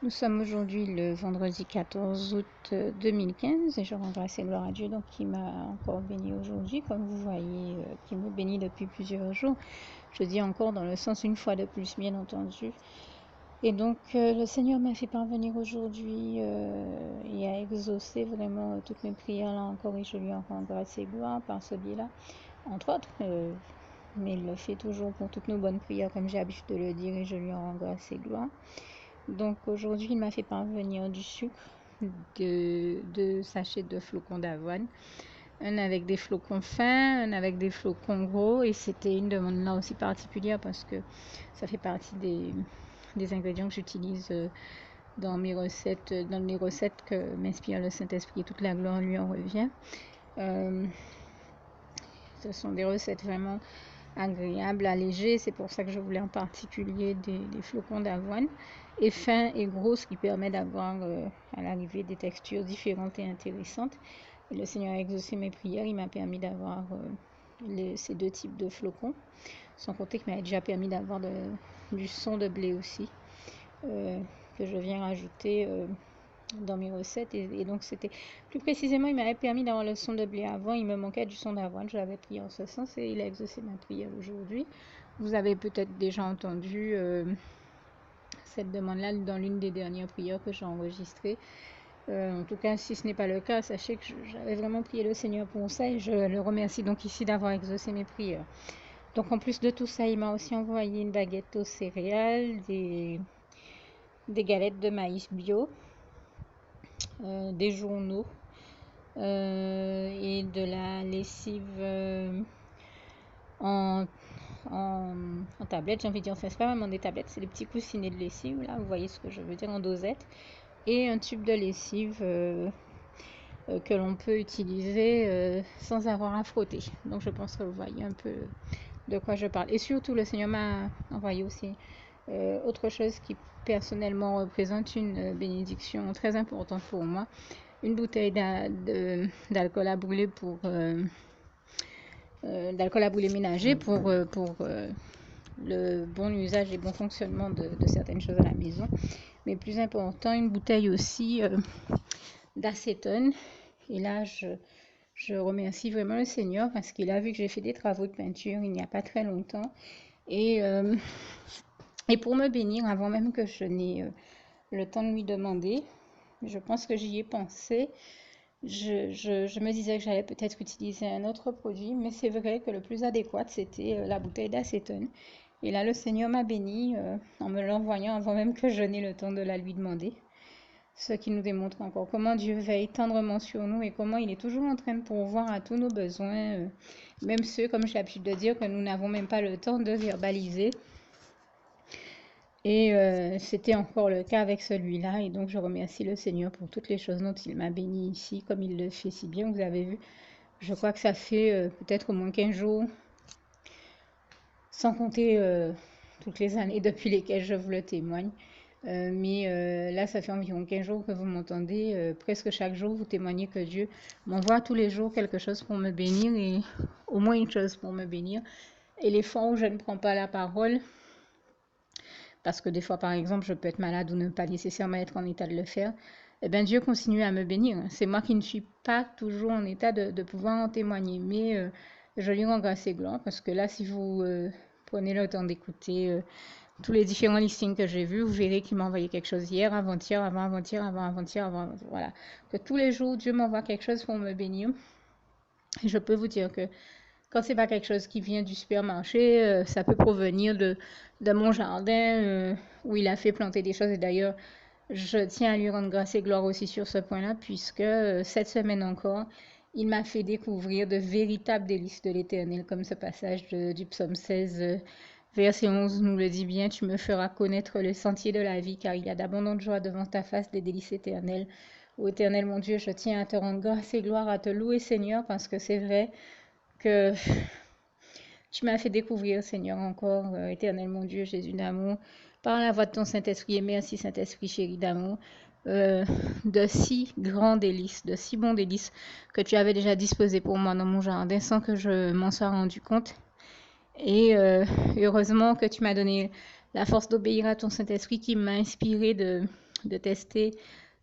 Nous sommes aujourd'hui le vendredi 14 août 2015 et je rends grâce et gloire à Dieu donc qui m'a encore béni aujourd'hui, comme vous voyez, qui me bénit depuis plusieurs jours. Je dis encore dans le sens une fois de plus, bien entendu. Et donc le Seigneur m'a fait parvenir aujourd'hui et a exaucé vraiment toutes mes prières là encore et je lui en rends grâce et gloire par ce biais-là, entre autres. Mais il le fait toujours pour toutes nos bonnes prières, comme j'ai l'habitude de le dire, et je lui en rends grâce et gloire. Donc aujourd'hui, il m'a fait parvenir du sucre, deux sachets de flocons d'avoine, un avec des flocons fins, un avec des flocons gros, et c'était une demande là aussi particulière parce que ça fait partie des ingrédients que j'utilise dans mes recettes, dans les recettes que m'inspire le Saint-Esprit, toute la gloire lui en revient. Ce sont des recettes vraiment agréables, allégées, c'est pour ça que je voulais en particulier des flocons d'avoine, et fins et gros, ce qui permet d'avoir à l'arrivée des textures différentes et intéressantes. Et le Seigneur a exaucé mes prières, il m'a permis d'avoir ces deux types de flocons, sans compter qu'il m'a déjà permis d'avoir du son de blé aussi, que je viens rajouter dans mes recettes, et donc c'était plus précisément, il m'avait permis d'avoir le son de blé avant, il me manquait du son d'avoine, je l'avais prié en ce sens et il a exaucé ma prière aujourd'hui. Vous avez peut-être déjà entendu cette demande-là dans l'une des dernières prières que j'ai enregistrées. En tout cas, si ce n'est pas le cas, sachez que j'avais vraiment prié le Seigneur pour ça et je le remercie donc ici d'avoir exaucé mes prières. Donc en plus de tout ça, il m'a aussi envoyé une baguette aux céréales, des galettes de maïs bio, des journaux et de la lessive en tablette, j'ai envie de dire. Enfin, c'est pas vraiment des tablettes, c'est des petits coussinets de lessive, là, vous voyez ce que je veux dire, en dosette, et un tube de lessive que l'on peut utiliser sans avoir à frotter. Donc je pense que vous voyez un peu de quoi je parle. Et surtout, le Seigneur m'a envoyé aussi autre chose qui personnellement représente une bénédiction très importante pour moi, une bouteille d'alcool à brûler pour d'alcool à brûler ménager pour le bon usage et bon fonctionnement de certaines choses à la maison. Mais plus important, une bouteille aussi d'acétone. Et là, je remercie vraiment le Seigneur parce qu'il a vu que j'ai fait des travaux de peinture il n'y a pas très longtemps. Et pour me bénir, avant même que je n'ai le temps de lui demander, je pense que j'y ai pensé. Je me disais que j'allais peut-être utiliser un autre produit, mais c'est vrai que le plus adéquat, c'était la bouteille d'acétone. Et là, le Seigneur m'a béni en me l'envoyant avant même que je n'ai le temps de la lui demander. Ce qui nous démontre encore comment Dieu veille tendrement sur nous et comment il est toujours en train de pourvoir à tous nos besoins, même ceux, comme j'ai l'habitude de dire, que nous n'avons même pas le temps de verbaliser. Et c'était encore le cas avec celui-là. Et donc, je remercie le Seigneur pour toutes les choses dont il m'a béni ici, comme il le fait si bien. Vous avez vu, je crois que ça fait peut-être au moins 15 jours, sans compter toutes les années depuis lesquelles je vous le témoigne. Mais là, ça fait environ 15 jours que vous m'entendez. Presque chaque jour, vous témoignez que Dieu m'envoie tous les jours quelque chose pour me bénir, et au moins une chose pour me bénir. Et les fois où je ne prends pas la parole, parce que des fois, par exemple, je peux être malade ou ne pas nécessairement être en état de le faire, eh bien, Dieu continue à me bénir. C'est moi qui ne suis pas toujours en état de pouvoir en témoigner, mais je lui rends grâce et gloire, parce que là, si vous prenez le temps d'écouter tous les différents listings que j'ai vus, vous verrez qu'il m'a envoyé quelque chose hier, avant-hier, avant-avant-hier, avant-avant-hier, voilà. Que tous les jours, Dieu m'envoie quelque chose pour me bénir. Et je peux vous dire que quand c'est pas quelque chose qui vient du supermarché, ça peut provenir de mon jardin où il a fait planter des choses. Et d'ailleurs, je tiens à lui rendre grâce et gloire aussi sur ce point-là, puisque cette semaine encore, il m'a fait découvrir de véritables délices de l'Éternel, comme ce passage du psaume 16, verset 11 nous le dit bien: tu me feras connaître le sentier de la vie, car il y a d'abondantes joies devant ta face, des délices éternelles. Ô Éternel mon Dieu, je tiens à te rendre grâce et gloire, à te louer Seigneur, parce que c'est vrai que tu m'as fait découvrir, Seigneur, encore, Éternel mon Dieu, Jésus d'amour, par la voix de ton Saint-Esprit. Et merci, Saint-Esprit chéri d'amour, de si grands délices, de si bons délices que tu avais déjà disposés pour moi dans mon jardin sans que je m'en sois rendu compte. Et heureusement que tu m'as donné la force d'obéir à ton Saint-Esprit qui m'a inspiré de de tester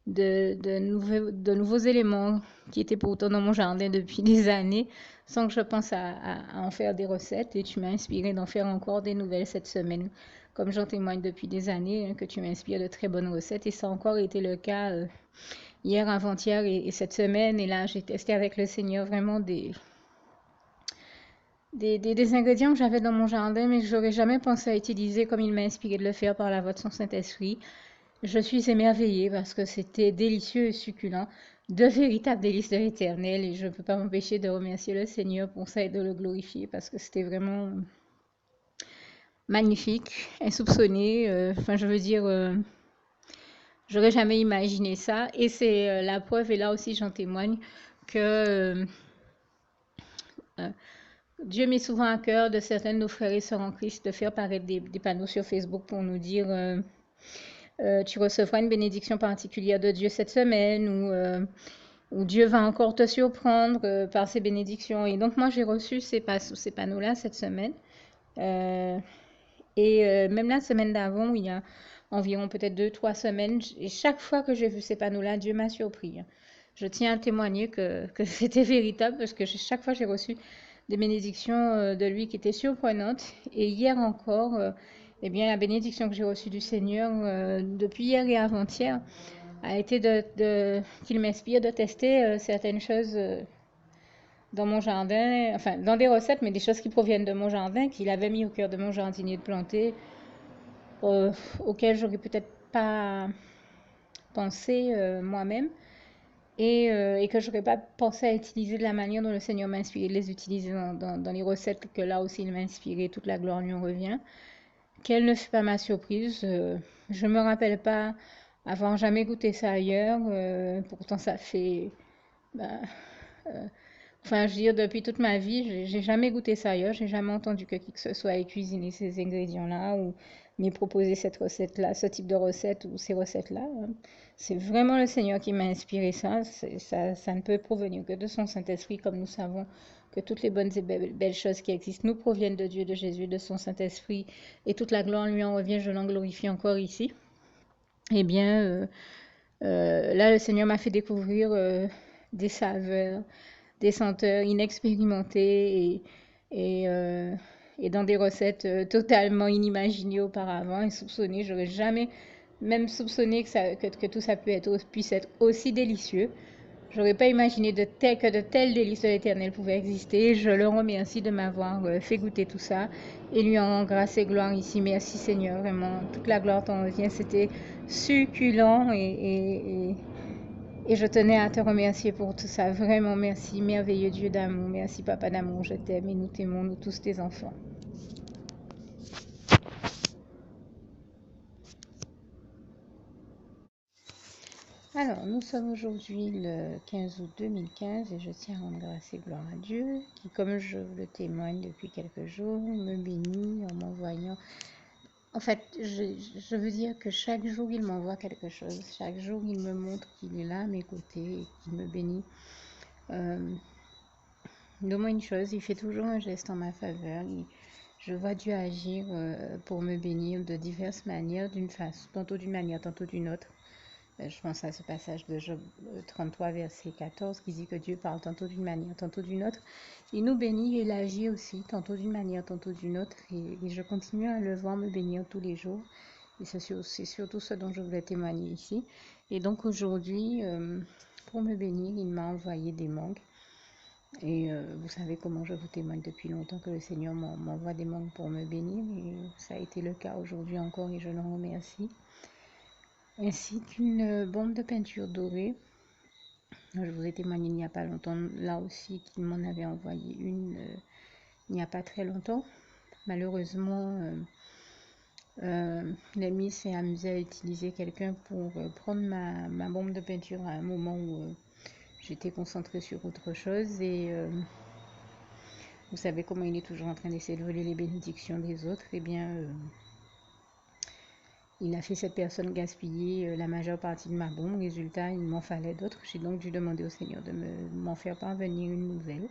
de nouveaux éléments qui étaient pourtant dans mon jardin depuis des années, sans que je pense à en faire des recettes. Et tu m'as inspiré d'en faire encore des nouvelles cette semaine, comme j'en témoigne depuis des années, hein, que tu m'inspires de très bonnes recettes. Et ça a encore été le cas hier, avant-hier et cette semaine. Et là, j'ai testé avec le Seigneur vraiment des ingrédients que j'avais dans mon jardin, mais que j'aurais jamais pensé à utiliser comme il m'a inspiré de le faire par la voix de son Saint-Esprit. Je suis émerveillée parce que c'était délicieux et succulent, de véritables délices de l'Éternel, et je ne peux pas m'empêcher de remercier le Seigneur pour ça et de le glorifier parce que c'était vraiment magnifique, insoupçonné. Enfin, je veux dire, j'aurais jamais imaginé ça, et c'est la preuve, et là aussi j'en témoigne, que Dieu met souvent à cœur de certains de nos frères et sœurs en Christ de faire paraître des panneaux sur Facebook pour nous dire tu recevras une bénédiction particulière de Dieu cette semaine, ou Dieu va encore te surprendre par ses bénédictions. Et donc moi j'ai reçu ces panneaux-là cette semaine. Même la semaine d'avant, il y a environ peut-être 2-3 semaines, et chaque fois que j'ai vu ces panneaux-là, Dieu m'a surpris. Je tiens à témoigner que c'était véritable parce que chaque fois j'ai reçu des bénédictions de lui qui étaient surprenantes. Et hier encore, eh bien, la bénédiction que j'ai reçue du Seigneur depuis hier et avant-hier a été qu'il m'inspire de tester certaines choses dans mon jardin, enfin dans des recettes, mais des choses qui proviennent de mon jardin, qu'il avait mis au cœur de mon jardinier de planter, auxquelles j'aurais peut-être pas pensé moi-même. Et que je n'aurais pas pensé à utiliser de la manière dont le Seigneur m'a inspiré de les utiliser dans les recettes que là aussi il m'a inspiré, toute la gloire lui en revient. Quelle ne fut pas ma surprise, je ne me rappelle pas avoir jamais goûté ça ailleurs, pourtant ça fait, ben, enfin je veux dire depuis toute ma vie, j'ai jamais goûté ça ailleurs, j'ai jamais entendu que qui que ce soit ait cuisiné ces ingrédients-là ou m'ait proposé cette recette-là, ce type de recette ou ces recettes-là. C'est vraiment le Seigneur qui m'a inspiré ça. Ça ne peut provenir que de son Saint-Esprit, comme nous savons que toutes les bonnes et belles choses qui existent nous proviennent de Dieu, de Jésus, de son Saint-Esprit, et toute la gloire lui en revient. Je l'en glorifie encore ici. Eh bien, là, le Seigneur m'a fait découvrir des saveurs, des senteurs inexpérimentées et dans des recettes totalement inimaginées auparavant, insoupçonnées. J'aurais jamais même soupçonné que tout ça puisse être aussi délicieux. J'aurais pas imaginé que de tels délices de l'Éternel pouvaient exister. Je le remercie de m'avoir fait goûter tout ça et lui en rend grâce et gloire ici. Merci Seigneur, vraiment, toute la gloire t'en revient. C'était succulent et je tenais à te remercier pour tout ça. Vraiment, merci, merveilleux Dieu d'amour. Merci, Papa d'amour, je t'aime et nous t'aimons, nous tous tes enfants. Alors, nous sommes aujourd'hui le 15 août 2015 et je tiens à rendre grâce et gloire à Dieu qui, comme je vous le témoigne depuis quelques jours, me bénit en m'envoyant. En fait, je veux dire que chaque jour, il m'envoie quelque chose. Chaque jour, il me montre qu'il est là à mes côtés et qu'il me bénit. Donne-moi une chose, il fait toujours un geste en ma faveur. Je vois Dieu agir pour me bénir de diverses manières, d'une façon, tantôt d'une manière, tantôt d'une autre. Je pense à ce passage de Job 33, verset 14, qui dit que Dieu parle tantôt d'une manière, tantôt d'une autre. Il nous bénit et il agit aussi, tantôt d'une manière, tantôt d'une autre. Et je continue à le voir me bénir tous les jours. Et c'est surtout ce dont je voulais témoigner ici. Et donc aujourd'hui, pour me bénir, il m'a envoyé des mangues. Et vous savez comment je vous témoigne depuis longtemps que le Seigneur m'envoie des mangues pour me bénir. Et ça a été le cas aujourd'hui encore et je le remercie. Ainsi qu'une bombe de peinture dorée. Je vous ai témoigné il n'y a pas longtemps, là aussi, qu'il m'en avait envoyé une il n'y a pas très longtemps. Malheureusement, l'ami s'est amusé à utiliser quelqu'un pour prendre ma bombe de peinture à un moment où j'étais concentrée sur autre chose. Et vous savez comment il est toujours en train d'essayer de voler les bénédictions des autres. Eh bien, il a fait cette personne gaspiller la majeure partie de ma bombe. Résultat, il m'en fallait d'autres. J'ai donc dû demander au Seigneur de m'en faire parvenir une nouvelle.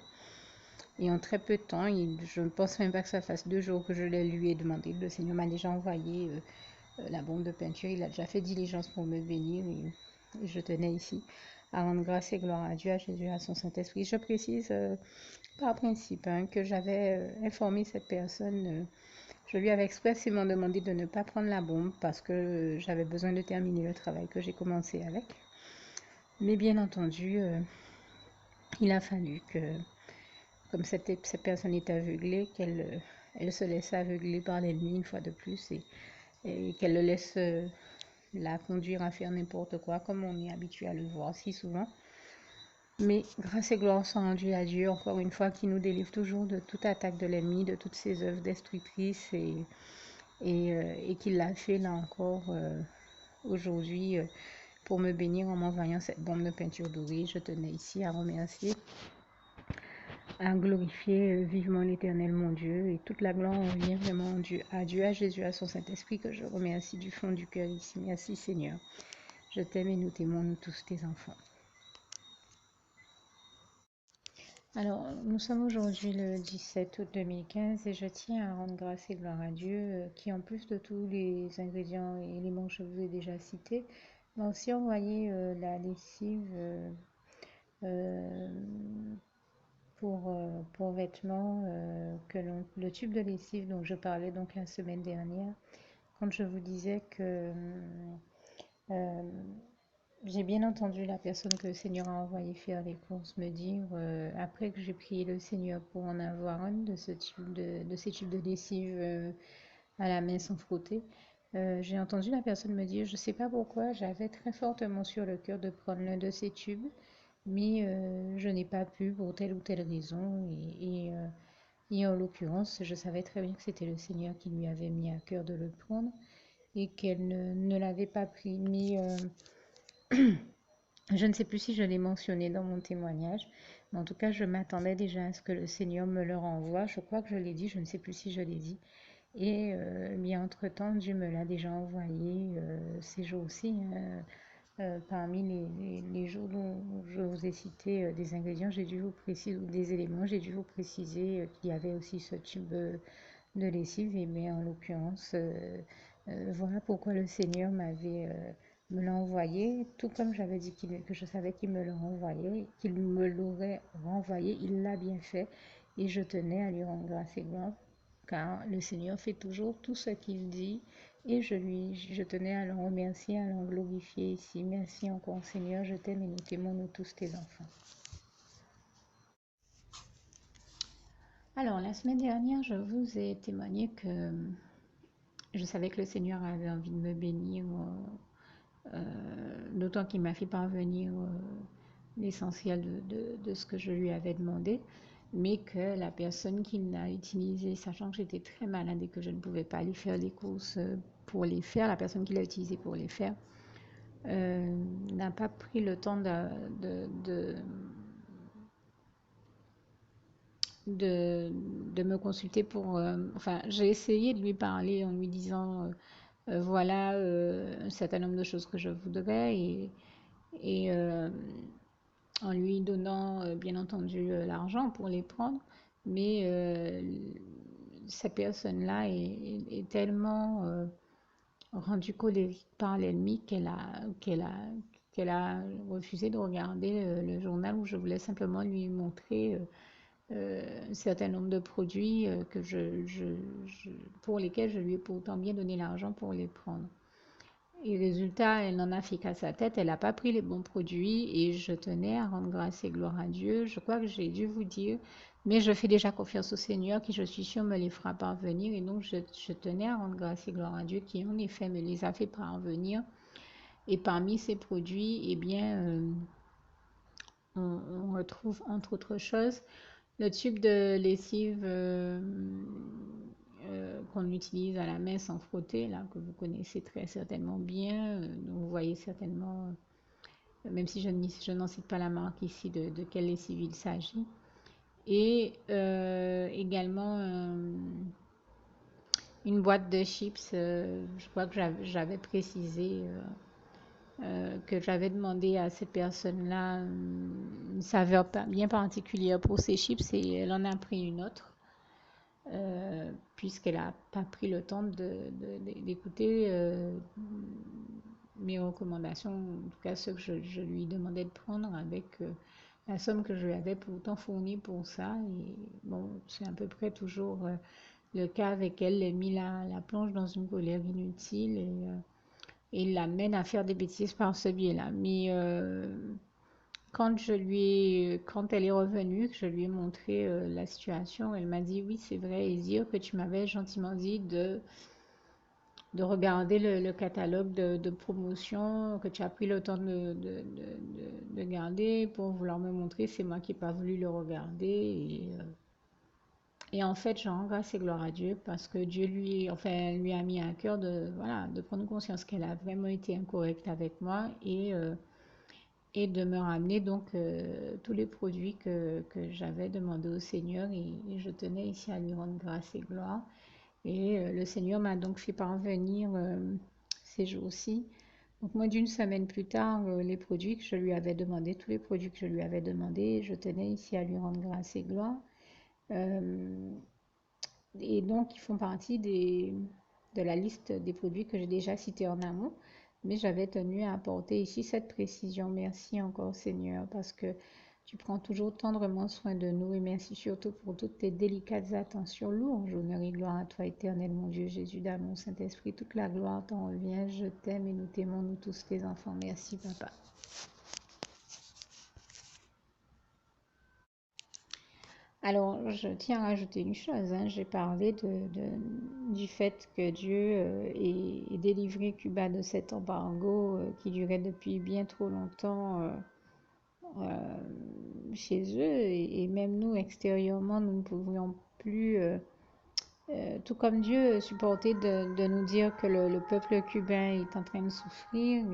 Et en très peu de temps, je ne pense même pas que ça fasse 2 jours que je lui ai demandé. Le Seigneur m'a déjà envoyé la bombe de peinture. Il a déjà fait diligence pour me bénir et je tenais ici à rendre grâce et gloire à Dieu, à Jésus, à son Saint-Esprit. Je précise par principe que j'avais informé cette personne. Je lui avais expressément demandé de ne pas prendre la bombe parce que j'avais besoin de terminer le travail que j'ai commencé avec. Mais bien entendu, il a fallu que, comme cette personne est aveuglée, qu'elle elle se laisse aveugler par l'ennemi une fois de plus et qu'elle le laisse la conduire à faire n'importe quoi, comme on est habitué à le voir si souvent. Mais grâce et gloire sont rendues à Dieu, encore une fois, qui nous délivre toujours de toute attaque de l'ennemi, de toutes ses œuvres destructrices et qui l'a fait là encore aujourd'hui pour me bénir en m'envoyant cette bombe de peinture dorée. Je tenais ici à remercier, à glorifier vivement l'Éternel mon Dieu, et toute la gloire revient vraiment à Dieu, à Jésus, à son Saint-Esprit, que je remercie du fond du cœur ici. Merci Seigneur. Je t'aime et nous t'aimons, nous tous tes enfants. Alors, nous sommes aujourd'hui le 17 août 2015 et je tiens à rendre grâce et gloire à Dieu qui, en plus de tous les ingrédients et éléments que je vous ai déjà cités, m'a aussi envoyé la lessive pour vêtements, le tube de lessive dont je parlais donc la semaine dernière, quand je vous disais que j'ai bien entendu la personne que le Seigneur a envoyé faire les courses me dire, après que j'ai prié le Seigneur pour en avoir un de ces tubes de lessive à la main sans frotter, j'ai entendu la personne me dire, je ne sais pas pourquoi, j'avais très fortement sur le cœur de prendre l'un de ces tubes, mais je n'ai pas pu pour telle ou telle raison. Et en l'occurrence, je savais très bien que c'était le Seigneur qui lui avait mis à cœur de le prendre et qu'elle ne l'avait pas pris. Mais je ne sais plus si je l'ai mentionné dans mon témoignage, mais en tout cas, je m'attendais déjà à ce que le Seigneur me le renvoie. Je crois que je l'ai dit, je ne sais plus si je l'ai dit. Et bien entre-temps, Dieu me l'a déjà envoyé ces jours-ci. Parmi les jours dont je vous ai cité des ingrédients, j'ai dû vous préciser, ou des éléments, j'ai dû vous préciser qu'il y avait aussi ce tube de lessive. Et bien, en l'occurrence, voilà pourquoi le Seigneur me l'a envoyé, tout comme j'avais dit que je savais qu'il me le renvoyait, qu'il me l'aurait renvoyé, il l'a bien fait et je tenais à lui rendre grâce et gloire car le Seigneur fait toujours tout ce qu'il dit et je tenais à le remercier, à le glorifier ici. Merci encore Seigneur, je t'aime et nous t'aimons nous tous tes enfants. Alors la semaine dernière, je vous ai témoigné que je savais que le Seigneur avait envie de me bénir, d'autant qu'il m'a fait parvenir l'essentiel de ce que je lui avais demandé, mais que la personne qui l'a utilisé, sachant que j'étais très malade et que je ne pouvais pas aller faire les courses pour les faire, la personne qui l'a utilisé pour les faire, n'a pas pris le temps de me consulter pour... enfin, j'ai essayé de lui parler en lui disant, voilà un certain nombre de choses que je voudrais et en lui donnant bien entendu l'argent pour les prendre, mais cette personne-là est tellement rendue colérique par l'ennemi qu'elle a refusé de regarder le journal où je voulais simplement lui montrer un certain nombre de produits pour lesquels je lui ai pourtant bien donné l'argent pour les prendre. Et résultat, elle n'en a fait qu'à sa tête, elle n'a pas pris les bons produits et je tenais à rendre grâce et gloire à Dieu. Je crois que j'ai dû vous dire, mais je fais déjà confiance au Seigneur qui, je suis sûre, me les fera parvenir. Et donc, je tenais à rendre grâce et gloire à Dieu qui, en effet, me les a fait parvenir. Et parmi ces produits, eh bien, on retrouve, entre autres choses, le tube de lessive qu'on utilise à la main sans frotter, là, que vous connaissez très certainement bien. Donc vous voyez certainement, même si je n'en cite pas la marque ici, de quelle lessive il s'agit. Et également une boîte de chips, je crois que j'avais précisé que j'avais demandé à cette personne-là une saveur bien particulière pour ses chips et elle en a pris une autre. puisqu'elle n'a pas pris le temps d'écouter mes recommandations, en tout cas ceux que je lui demandais de prendre avec la somme que je lui avais pourtant fournie pour ça. Et bon, c'est à peu près toujours le cas avec elle. Elle a mis la plonge dans une colère inutile et l'amène à faire des bêtises par ce biais-là. Mais quand elle est revenue, que je lui ai montré la situation, elle m'a dit oui, c'est vrai, Isir, que tu m'avais gentiment dit de regarder le catalogue de promotion, que tu as pris le temps de garder pour vouloir me montrer. C'est moi qui n'ai pas voulu le regarder. Et en fait, je rends grâce et gloire à Dieu parce que Dieu lui a mis à cœur voilà, de prendre conscience qu'elle a vraiment été incorrecte avec moi et de me ramener donc tous les produits que j'avais demandé au Seigneur et je tenais ici à lui rendre grâce et gloire. Et le Seigneur m'a donc fait parvenir ces jours-ci, donc moins d'une semaine plus tard, les produits que je lui avais demandé, tous les produits que je lui avais demandé, je tenais ici à lui rendre grâce et gloire. Et donc, ils font partie de la liste des produits que j'ai déjà cités en amont. Mais j'avais tenu à apporter ici cette précision. Merci encore, Seigneur, parce que tu prends toujours tendrement soin de nous. Et merci surtout pour toutes tes délicates attentions. Louange, honneur et gloire à toi, éternel, mon Dieu, Jésus d'amour, Saint-Esprit. Toute la gloire t'en revient. Je t'aime et nous t'aimons, nous tous tes enfants. Merci, Papa. Alors, je tiens à rajouter une chose, hein. J'ai parlé du fait que Dieu ait délivré Cuba de cet embargo qui durait depuis bien trop longtemps chez eux. Et même nous, extérieurement, nous ne pouvions plus, tout comme Dieu, supporter de nous dire que le peuple cubain est en train de souffrir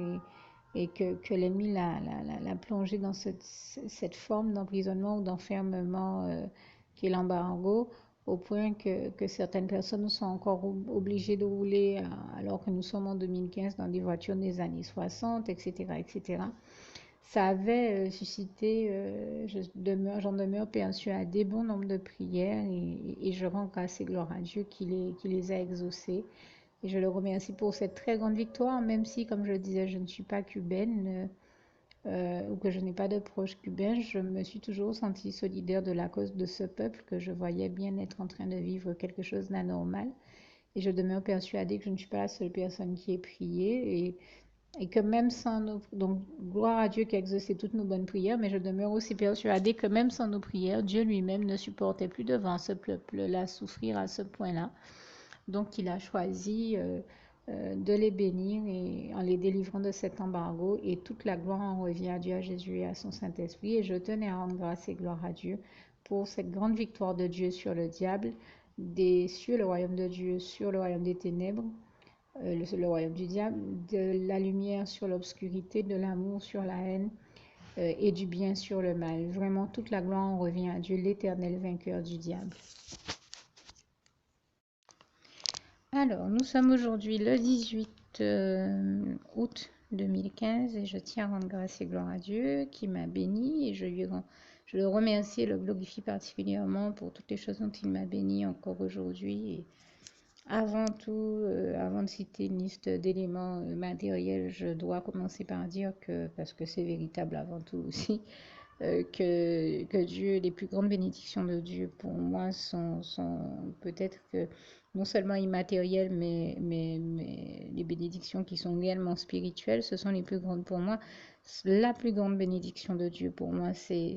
et que l'ennemi l'a plongé dans cette forme d'emprisonnement ou d'enfermement qui est l'embargo, au point que certaines personnes sont encore obligées de rouler alors que nous sommes en 2015 dans des voitures des années 60, etc., etc. Ça avait suscité, j'en demeure persuadée, bon nombre de prières et je rends grâce et gloire à Dieu qui les a exaucées. Et je le remercie pour cette très grande victoire, même si, comme je le disais, je ne suis pas cubaine ou que je n'ai pas de proches cubains, je me suis toujours sentie solidaire de la cause de ce peuple que je voyais bien être en train de vivre quelque chose d'anormal. Et je demeure persuadée que je ne suis pas la seule personne qui ait prié et que même sans nos... Donc, gloire à Dieu qui a exaucé toutes nos bonnes prières, mais je demeure aussi persuadée que même sans nos prières, Dieu lui-même ne supportait plus devant ce peuple-là souffrir à ce point-là. Donc, il a choisi de les bénir et en les délivrant de cet embargo. Et toute la gloire en revient à Dieu, à Jésus et à son Saint-Esprit. Et je tenais à rendre grâce et gloire à Dieu pour cette grande victoire de Dieu sur le diable, des cieux, le royaume de Dieu sur le royaume des ténèbres, le royaume du diable, de la lumière sur l'obscurité, de l'amour sur la haine et du bien sur le mal. Vraiment, toute la gloire en revient à Dieu, l'éternel vainqueur du diable. Alors, nous sommes aujourd'hui le 18 août 2015 et je tiens à rendre grâce et gloire à Dieu qui m'a béni et je le remercie et le glorifie particulièrement pour toutes les choses dont il m'a béni encore aujourd'hui. Et avant tout, avant de citer une liste d'éléments matériels, je dois commencer par dire que, parce que c'est véritable avant tout aussi, que Dieu, les plus grandes bénédictions de Dieu pour moi sont peut-être que non seulement immatérielles, mais les bénédictions qui sont réellement spirituelles, ce sont les plus grandes pour moi. La plus grande bénédiction de Dieu pour moi, c'est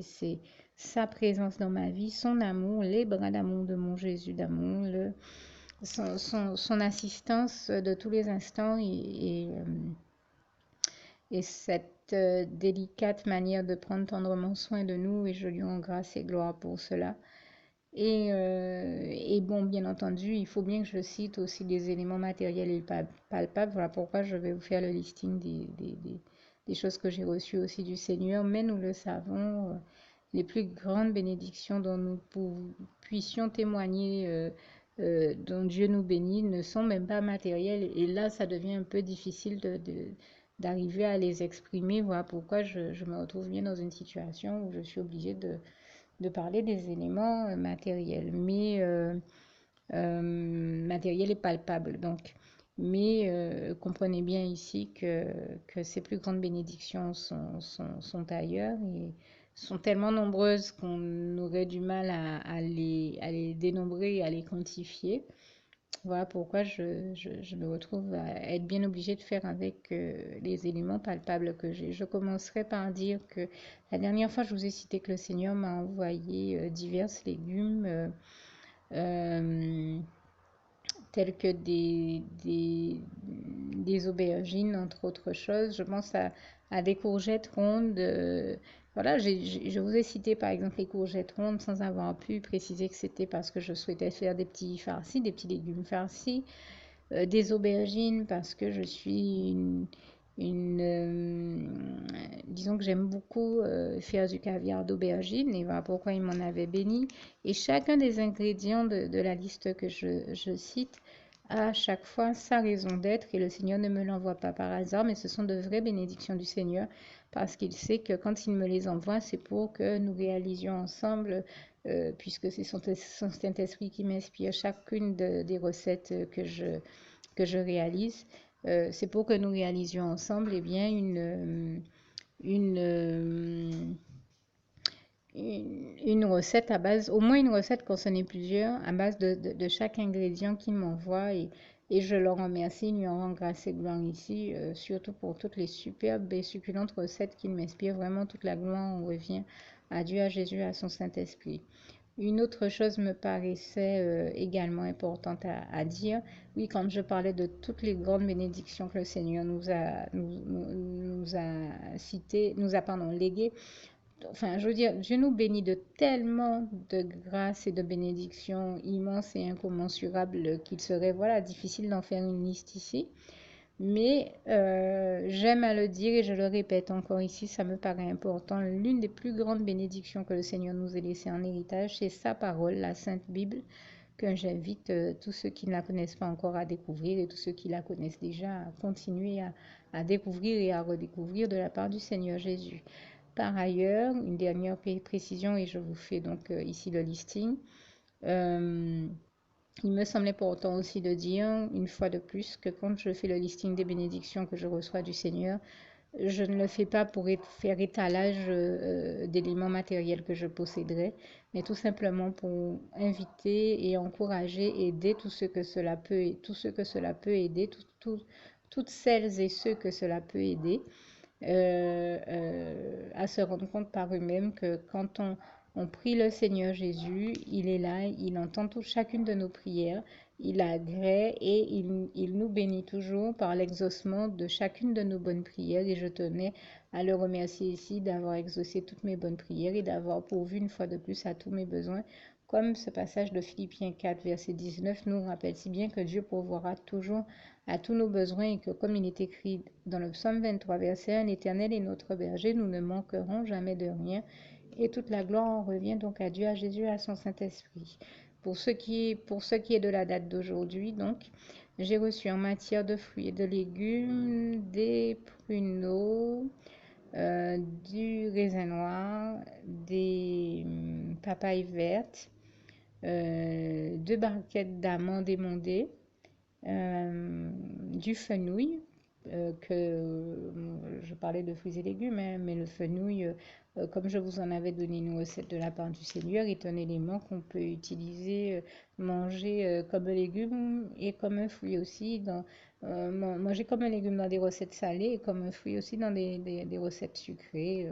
sa présence dans ma vie, son amour, les bras d'amour de mon Jésus d'amour, son assistance de tous les instants et cette délicate manière de prendre tendrement soin de nous et je lui rends grâce et gloire pour cela. Et bon, bien entendu, il faut bien que je cite aussi des éléments matériels et palpables. Voilà pourquoi je vais vous faire le listing des choses que j'ai reçues aussi du Seigneur. Mais nous le savons, les plus grandes bénédictions dont nous puissions témoigner, dont Dieu nous bénit, ne sont même pas matérielles. Et là, ça devient un peu difficile d'arriver à les exprimer. Voilà pourquoi je me retrouve bien dans une situation où je suis obligée de parler des éléments matériels. Mais matériel et palpable. Donc, mais comprenez bien ici que ces plus grandes bénédictions sont ailleurs et sont tellement nombreuses qu'on aurait du mal à les dénombrer et à les quantifier. Voilà pourquoi je me retrouve à être bien obligée de faire avec les éléments palpables que j'ai. Je commencerai par dire que la dernière fois, je vous ai cité que le Seigneur m'a envoyé divers légumes euh, tels que des aubergines, entre autres choses. Je pense à des courgettes rondes. Voilà, je vous ai cité par exemple les courgettes rondes sans avoir pu préciser que c'était parce que je souhaitais faire des petits farcis, des petits légumes farcis. Des aubergines parce que je suis disons que j'aime beaucoup faire du caviar d'aubergine et voilà pourquoi il m'en avait béni. Et chacun des ingrédients de la liste que je cite a à chaque fois sa raison d'être et le Seigneur ne me l'envoie pas par hasard, mais ce sont de vraies bénédictions du Seigneur parce qu'il sait que quand il me les envoie, c'est pour que nous réalisions ensemble puisque c'est son Saint-Esprit qui m'inspire chacune des recettes que je réalise. C'est pour que nous réalisions ensemble eh bien, une, une recette à base, au moins une recette quand ce n'est plusieurs, à base de chaque ingrédient qu'il m'envoie et je le remercie, lui en rend grâce et gloire ici, surtout pour toutes les superbes et succulentes recettes qu'il m'inspire. Vraiment, toute la gloire en revient à Dieu, à Jésus, à son Saint-Esprit. Une autre chose me paraissait également importante à dire. Oui, quand je parlais de toutes les grandes bénédictions que le Seigneur nous a citées, pardon, léguées, enfin, je veux dire, Dieu nous bénit de tellement de grâces et de bénédictions immenses et incommensurables qu'il serait, voilà, difficile d'en faire une liste ici. Mais j'aime à le dire et je le répète encore ici, ça me paraît important. L'une des plus grandes bénédictions que le Seigneur nous ait laissées en héritage, c'est sa parole, la Sainte Bible, que j'invite tous ceux qui ne la connaissent pas encore à découvrir et tous ceux qui la connaissent déjà à continuer à découvrir et à redécouvrir de la part du Seigneur Jésus. Par ailleurs, une dernière précision, et je vous fais donc ici le listing. Il me semble important aussi de dire, une fois de plus, que quand je fais le listing des bénédictions que je reçois du Seigneur, je ne le fais pas pour faire étalage d'éléments matériels que je posséderais, mais tout simplement pour inviter et encourager, aider tout ce que cela peut, aider, toutes celles et ceux que cela peut aider à se rendre compte par eux-mêmes que quand on prie le Seigneur Jésus, il est là, il entend chacune de nos prières, il agrée et il nous bénit toujours par l'exaucement de chacune de nos bonnes prières. Et je tenais à le remercier ici d'avoir exaucé toutes mes bonnes prières et d'avoir pourvu une fois de plus à tous mes besoins. Comme ce passage de Philippiens 4, verset 19 nous rappelle si bien que Dieu pourvoira toujours à tous nos besoins et que comme il est écrit dans le psaume 23, verset 1, l'Éternel est notre berger, nous ne manquerons jamais de rien. Et toute la gloire en revient donc à Dieu, à Jésus, à son Saint-Esprit. Pour ce qui est de la date d'aujourd'hui, donc, j'ai reçu en matière de fruits et de légumes des pruneaux, du raisin noir, des papayes vertes, deux barquettes d'amandes émondées, du fenouil, je parlais de fruits et légumes, hein, mais le fenouil, comme je vous en avais donné une recette de la part du Seigneur, est un élément qu'on peut utiliser, manger comme un légume et comme un fruit aussi, manger comme un légume dans des recettes salées et comme un fruit aussi dans des recettes sucrées.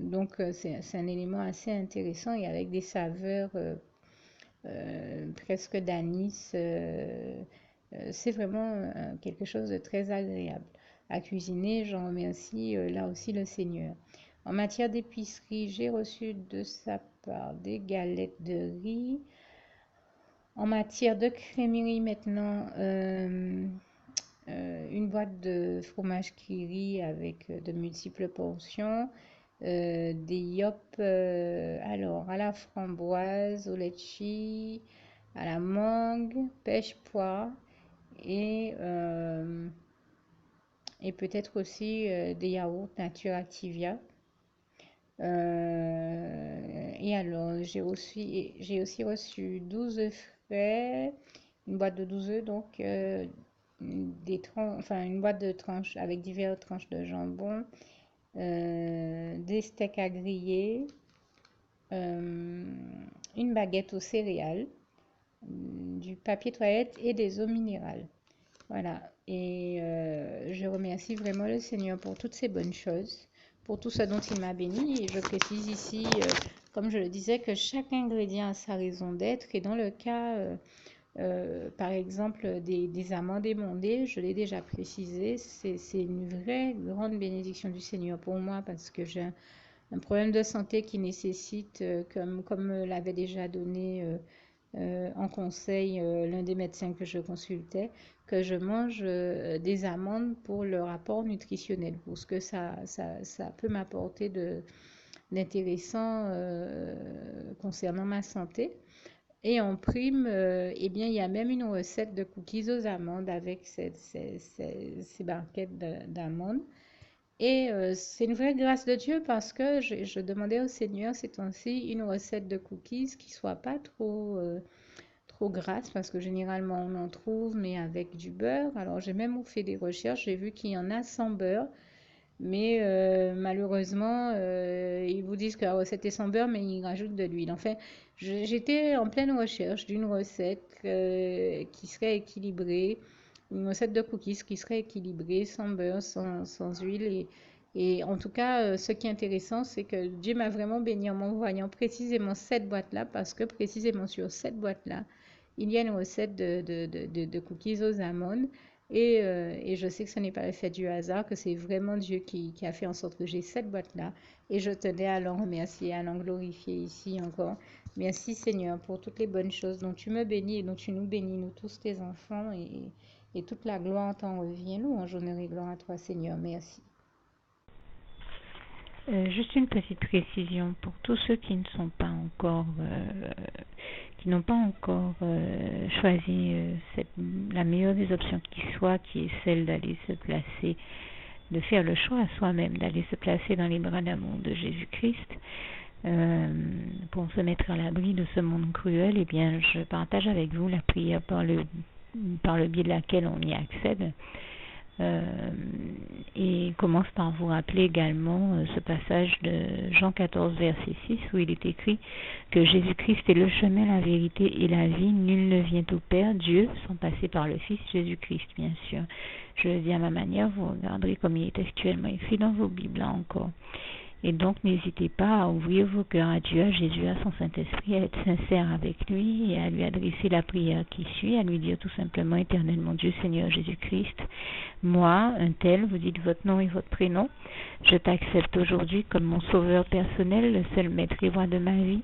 Donc c'est un élément assez intéressant et avec des saveurs presque d'anis. C'est vraiment quelque chose de très agréable à cuisiner. J'en remercie là aussi le Seigneur. En matière d'épicerie, j'ai reçu de sa part des galettes de riz. En matière de crémerie maintenant, une boîte de fromage Kiri avec de multiples portions. Des yop alors à la framboise, au litchi, à la mangue, pêche poire et et peut-être aussi des yaourts nature Activia. Et alors j'ai aussi reçu 12 œufs frais, une boîte de 12 œufs, donc une boîte de tranches avec diverses tranches de jambon, des steaks à griller, une baguette aux céréales, du papier toilette et des eaux minérales. Voilà. Et je remercie vraiment le Seigneur pour toutes ces bonnes choses, pour tout ce dont il m'a béni. Et je précise ici, comme je le disais, que chaque ingrédient a sa raison d'être. Et dans le cas, par exemple, des amandes émondées, je l'ai déjà précisé, c'est une vraie grande bénédiction du Seigneur pour moi parce que j'ai un problème de santé qui nécessite, comme l'avait déjà donné en conseil l'un des médecins que je consultais, que je mange des amandes pour le rapport nutritionnel, pour ce que ça peut m'apporter d'intéressant concernant ma santé. Et en prime, eh bien, il y a même une recette de cookies aux amandes avec ces barquettes d'amandes. Et c'est une vraie grâce de Dieu parce que je demandais au Seigneur ces temps-ci une recette de cookies qui soit pas trop grasse parce que généralement on en trouve mais avec du beurre. Alors j'ai même fait des recherches, j'ai vu qu'il y en a sans beurre. Mais malheureusement, ils vous disent que la recette est sans beurre, mais ils rajoutent de l'huile. Enfin, j'étais en pleine recherche d'une recette qui serait équilibrée, une recette de cookies qui serait équilibrée, sans beurre, sans huile. Et en tout cas, ce qui est intéressant, c'est que Dieu m'a vraiment béni en m'envoyant précisément cette boîte-là, parce que précisément sur cette boîte-là, il y a une recette de cookies aux amandes. Et je sais que ce n'est pas l'effet du hasard, que c'est vraiment Dieu qui a fait en sorte que j'ai cette boîte-là. Et je tenais à l'en remercier, à l'en glorifier ici encore. Merci Seigneur pour toutes les bonnes choses dont tu me bénis et dont tu nous bénis, nous tous tes enfants. Et toute la gloire t'en revient. Louange, honneur et gloire à toi Seigneur. Merci. Juste une petite précision pour tous ceux qui ne sont pas encore, qui n'ont pas encore choisi la meilleure des options qui soit, qui est celle d'aller se placer, de faire le choix à soi-même, d'aller se placer dans les bras d'amour de Jésus-Christ, pour se mettre à l'abri de ce monde cruel. Eh bien, je partage avec vous la prière par le biais de laquelle on y accède. Et commence par vous rappeler également ce passage de Jean 14 verset 6 où il est écrit que Jésus-Christ est le chemin, la vérité et la vie. Nul ne vient au Père, Dieu, sans passer par le Fils Jésus-Christ, bien sûr. Je le dis à ma manière, vous regarderez comme il est actuellement écrit dans vos Bibles là encore. Et donc, n'hésitez pas à ouvrir vos cœurs à Dieu, à Jésus, à son Saint-Esprit, à être sincère avec lui et à lui adresser la prière qui suit, à lui dire tout simplement, Éternel mon Dieu, Seigneur Jésus-Christ, moi, un tel, vous dites votre nom et votre prénom, je t'accepte aujourd'hui comme mon sauveur personnel, le seul maître et roi de ma vie.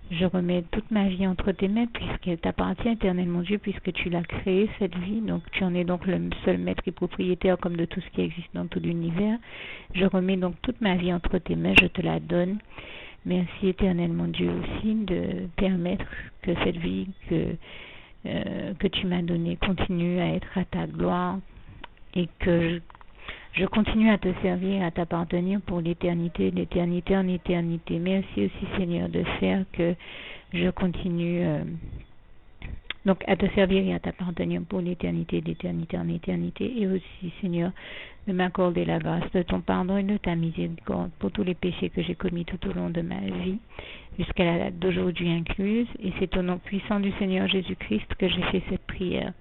Je remets toute ma vie entre tes mains puisqu'elle t'appartient, Éternel mon Dieu, puisque tu l'as créée, cette vie. Donc tu en es donc le seul maître et propriétaire comme de tout ce qui existe dans tout l'univers. Je remets donc toute ma vie entre tes mains, je te la donne. Merci, Éternel mon Dieu, aussi de permettre que cette vie que tu m'as donnée continue à être à ta gloire et que je continue à te servir, à t'appartenir pour l'éternité, d'éternité en éternité. Merci aussi, Seigneur, de faire que je continue donc à te servir et à t'appartenir pour l'éternité, d'éternité en éternité. Et aussi, Seigneur, de m'accorder la grâce de ton pardon et de ta miséricorde pour tous les péchés que j'ai commis tout au long de ma vie, jusqu'à la date d'aujourd'hui incluse. Et c'est au nom puissant du Seigneur Jésus-Christ que j'ai fait cette prière.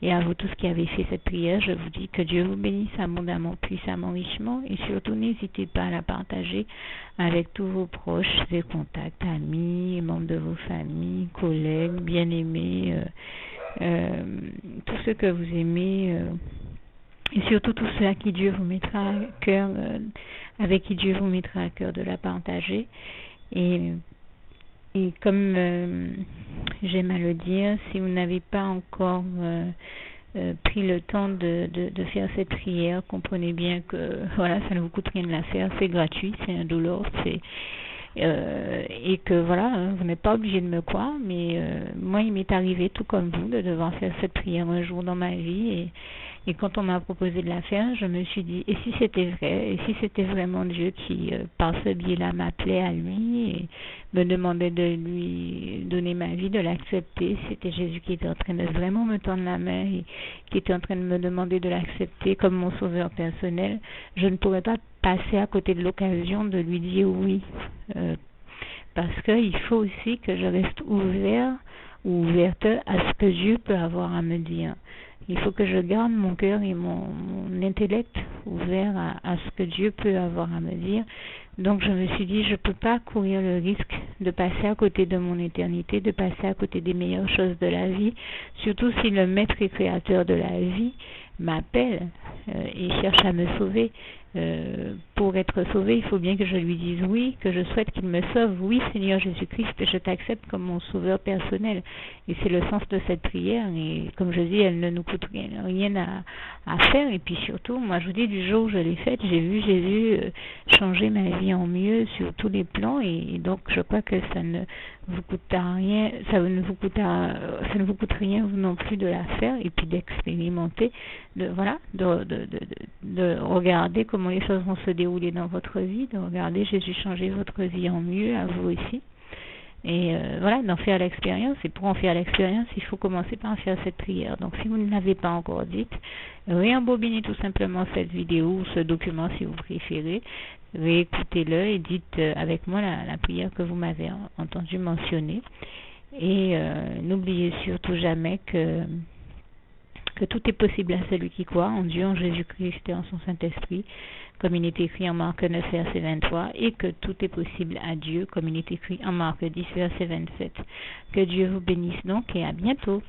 Et à vous tous qui avez fait cette prière, je vous dis que Dieu vous bénisse abondamment, puissamment, richement. Et surtout, n'hésitez pas à la partager avec tous vos proches et contacts, amis, membres de vos familles, collègues, bien-aimés, tous ceux que vous aimez, et surtout tous ceux à qui Dieu vous mettra à cœur, avec qui Dieu vous mettra à cœur de la partager. Et comme j'aime à le dire, si vous n'avez pas encore pris le temps de faire cette prière, comprenez bien que voilà, ça ne vous coûte rien de la faire, c'est gratuit, c'est indolore, et que voilà, vous n'êtes pas obligé de me croire, mais moi il m'est arrivé tout comme vous de devoir faire cette prière un jour dans ma vie Et quand on m'a proposé de la faire, je me suis dit, et si c'était vrai, et si c'était vraiment Dieu qui, par ce biais-là, m'appelait à lui et me demandait de lui donner ma vie, de l'accepter, c'était Jésus qui était en train de vraiment me tendre la main et qui était en train de me demander de l'accepter comme mon sauveur personnel, je ne pourrais pas passer à côté de l'occasion de lui dire oui. Parce qu'il faut aussi que je reste ouvert ou ouverte à ce que Dieu peut avoir à me dire. Il faut que je garde mon cœur et mon intellect ouvert à ce que Dieu peut avoir à me dire. Donc je me suis dit, je ne peux pas courir le risque de passer à côté de mon éternité, de passer à côté des meilleures choses de la vie, surtout si le maître et créateur de la vie m'appelle et cherche à me sauver. Pour être sauvé, il faut bien que je lui dise oui, que je souhaite qu'il me sauve. Oui, Seigneur Jésus-Christ, je t'accepte comme mon sauveur personnel. Et c'est le sens de cette prière. Et comme je dis, elle ne nous coûte rien à faire. Et puis surtout, moi je vous dis, du jour où je l'ai faite, j'ai vu Jésus changer ma vie en mieux sur tous les plans. Et donc je crois que ça ne vous coûte rien, ça ne vous coûte rien vous non plus de la faire et puis d'expérimenter, de regarder comment les choses vont se dérouler dans votre vie, de regarder Jésus changer votre vie en mieux, à vous aussi. Et d'en faire l'expérience. Et pour en faire l'expérience, il faut commencer par en faire cette prière. Donc si vous ne l'avez pas encore dite, réembobinez tout simplement cette vidéo ou ce document si vous préférez. Réécoutez-le et dites avec moi la prière que vous m'avez entendu mentionner. Et n'oubliez surtout jamais que tout est possible à celui qui croit en Dieu, en Jésus-Christ et en son Saint-Esprit, comme il est écrit en Marc 9, verset 23, et que tout est possible à Dieu, comme il est écrit en Marc 10, verset 27. Que Dieu vous bénisse donc et à bientôt.